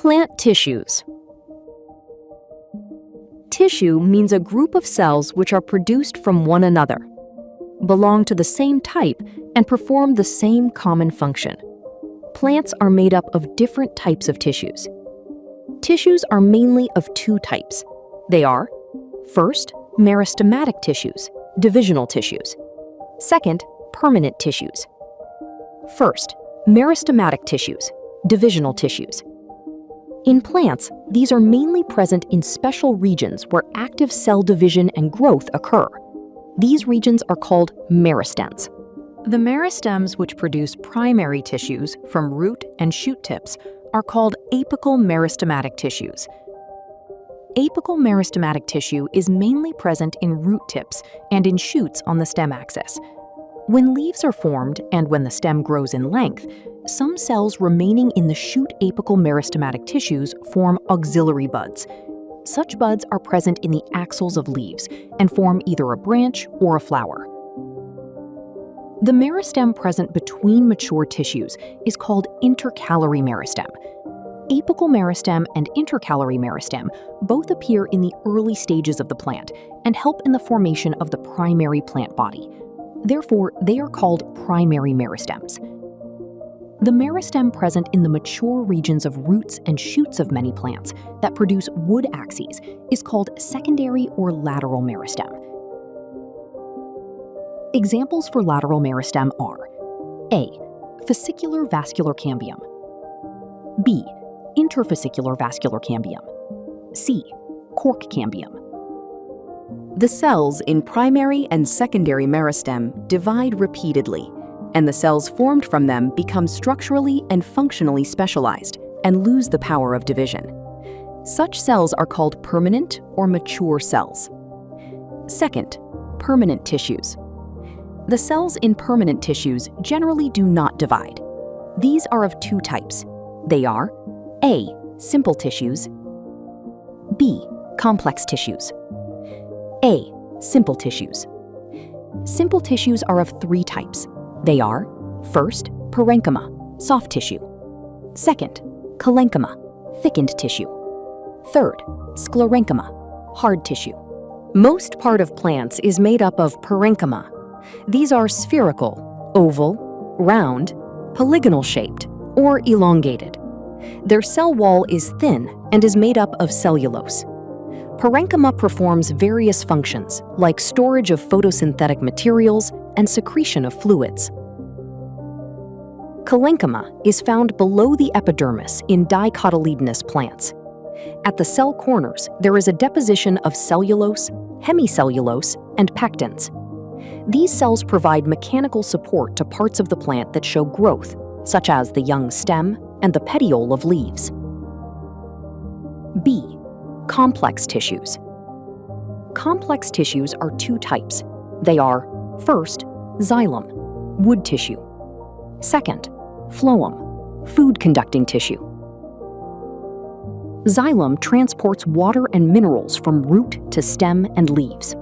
Plant tissues. Tissue means a group of cells which are produced from one another, belong to the same type, and perform the same common function. Plants are made up of different types of tissues. Tissues are mainly of two types. They are, first, meristematic tissues, divisional tissues. Second, permanent tissues. First, meristematic tissues, divisional tissues. In plants, these are mainly present in special regions where active cell division and growth occur. These regions are called meristems. The meristems which produce primary tissues from root and shoot tips are called apical meristematic tissues. Apical meristematic tissue is mainly present in root tips and in shoots on the stem axis. When leaves are formed and when the stem grows in length, some cells remaining in the shoot apical meristematic tissues form auxiliary buds. Such buds are present in the axils of leaves and form either a branch or a flower. The meristem present between mature tissues is called Intercalary Meristem. Apical meristem and intercalary meristem both appear in the early stages of the plant and help in the formation of the primary plant body. Therefore, they are called primary meristems. The meristem present in the mature regions of roots and shoots of many plants that produce wood axes is called secondary or lateral meristem. Examples for lateral meristem are A. Fascicular vascular cambium, B. Interfascicular vascular cambium, C. cork cambium. The cells in primary and secondary meristem divide repeatedly, and the cells formed from them become structurally and functionally specialized and lose the power of division. Such cells are called permanent or mature cells. Second, permanent tissues. The cells in permanent tissues generally do not divide. These are of two types. They are A. Simple tissues, B. Complex tissues. A. Simple tissues. Simple tissues are of three types. They are, first, parenchyma, soft tissue. Second, collenchyma, thickened tissue. Third, sclerenchyma, hard tissue. Most part of plants is made up of parenchyma. These are spherical, oval, round, polygonal shaped, or elongated. Their cell wall is thin and is made up of cellulose. Parenchyma performs various functions, like storage of photosynthetic materials and secretion of fluids. Collenchyma is found below the epidermis in dicotyledonous plants. At the cell corners, there is a deposition of cellulose, hemicellulose, and pectins. These cells provide mechanical support to parts of the plant that show growth, such as the young stem and the petiole of leaves. B. Complex tissues. Complex tissues are two types. They are, first, xylem, wood tissue. Second, phloem, food-conducting tissue. Xylem transports water and minerals from root to stem and leaves.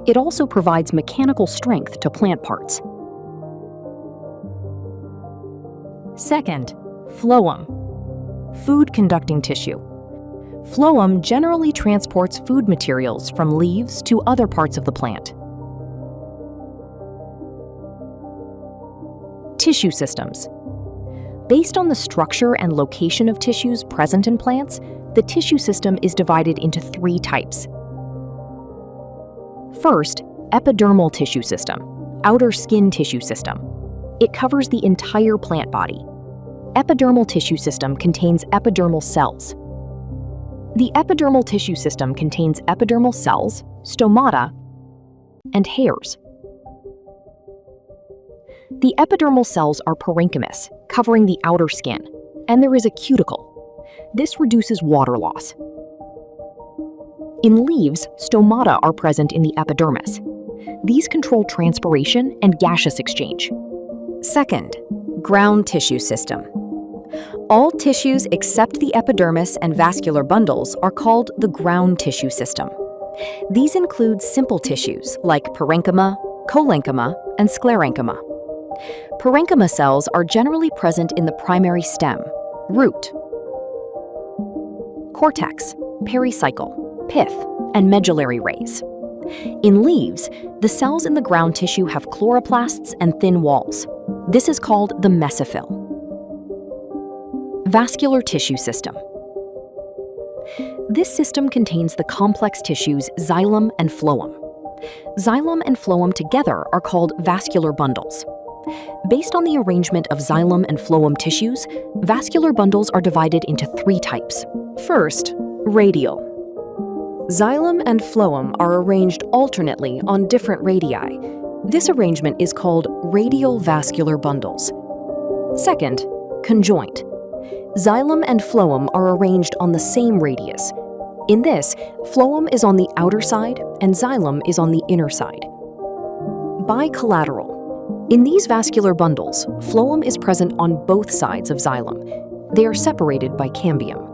It also provides mechanical strength to plant parts. Second, phloem, food-conducting tissue. Phloem generally transports food materials from leaves to other parts of the plant. Tissue systems. Based on the structure and location of tissues present in plants, the tissue system is divided into three types. First, epidermal tissue system, outer skin tissue system. It covers the entire plant body. Epidermal tissue system contains epidermal cells. The epidermal tissue system contains epidermal cells, stomata, and hairs. The epidermal cells are parenchymous, covering the outer skin, and there is a cuticle. This reduces water loss. In leaves, stomata are present in the epidermis. These control transpiration and gaseous exchange. Second, ground tissue system. All tissues except the epidermis and vascular bundles are called the ground tissue system. These include simple tissues like parenchyma, collenchyma, and sclerenchyma. Parenchyma cells are generally present in the primary stem, root. cortex, pericycle, pith, and medullary rays. In leaves, the cells in the ground tissue have chloroplasts and thin walls. This is called the mesophyll. Vascular tissue system. This system contains the complex tissues xylem and phloem. Xylem and phloem together are called vascular bundles. Based on the arrangement of xylem and phloem tissues, vascular bundles are divided into 3 types. First, radial. Xylem and phloem are arranged alternately on different radii. This arrangement is called radial vascular bundles. Second, conjoint. Xylem and phloem are arranged on the same radius. In this, phloem is on the outer side and xylem is on the inner side. Bicollateral. In these vascular bundles, phloem is present on both sides of xylem. They are separated by cambium.